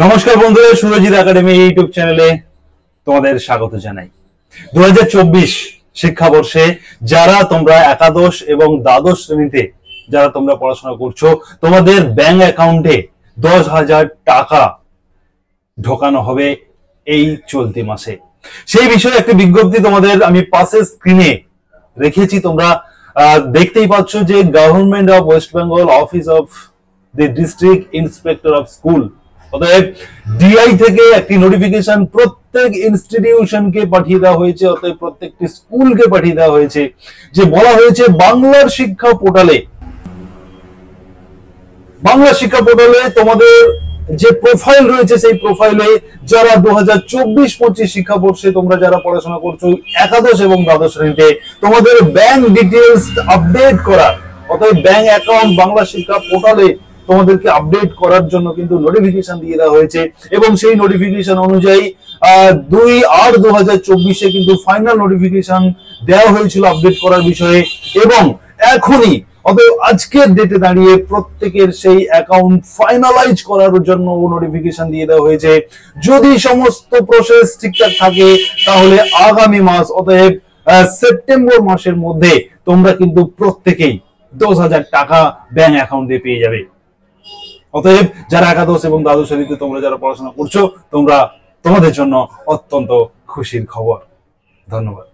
নমস্কার বন্ধুরা, Surajit academy YouTube চ্যানেলে তোমাদের স্বাগত জানাই। 2024 শিক্ষাবর্ষে যারা তোমরা একাদশ এবং দ্বাদশ শ্রেণীতে যারা তোমরা পড়াশোনা করছো, তোমাদের ব্যাংক অ্যাকাউন্টে 10,000 টাকা ঢোকানো হবে এই চলতি মাসে। সেই বিষয়ে একটি বিজ্ঞপ্তি তোমাদের আমি পাশে স্ক্রিনে রেখেছি, তোমরা দেখতেই পাচ্ছ যে government of West Bengal office of the district inspector of school, অতএব ডিআই থেকে একটি নোটিফিকেশন প্রত্যেক ইনস্টিটিউশনকে পাঠিয়ে দেওয়া হয়েছে, অতএব প্রত্যেকটি স্কুলকে পাঠিয়ে দেওয়া হয়েছে, যে বলা হয়েছে বাংলা শিক্ষা পোর্টালে তোমাদের যে প্রোফাইল রয়েছে সেই প্রোফাইলে যারা 2024-25 শিক্ষাবর্ষে তোমরা যারা পড়াশোনা করছো একাদশ এবং দ্বাদশ শ্রেণীতে, তোমাদের ব্যাংক ডিটেইলস আপডেট করার, অতএব ব্যাংক অ্যাকাউন্ট বাংলা শিক্ষা পোর্টালে তোমাদেরকে আপডেট করার জন্য কিন্তু নোটিফিকেশন দিয়ে দেওয়া হয়েছে। এবং সেই নোটিফিকেশন অনুযায়ী 2/8/2024 কিন্তু ফাইনাল নোটিফিকেশন দেওয়া হয়েছিল আপডেট করার বিষয়ে, এবং এখনই অতএব আজকের ডেটে দাঁড়িয়ে প্রত্যেকের সেই অ্যাকাউন্ট ফাইনালাইজ করার জন্য নোটিফিকেশন দিয়ে দেওয়া হয়েছে। যদি সমস্ত প্রসেস ঠিকঠাক থাকে তাহলে আগামী মাস, অতএব সেপ্টেম্বর মাসের মধ্যে তোমরা কিন্তু প্রত্যেকেই 10,000 টাকা ব্যাংক অ্যাকাউন্টে পেয়ে যাবে। অতএব যারা একাদশ এবং দ্বাদশ শ্রেণীতে তোমরা যারা পড়াশোনা করছো, তোমাদের জন্য অত্যন্ত খুশির খবর। ধন্যবাদ।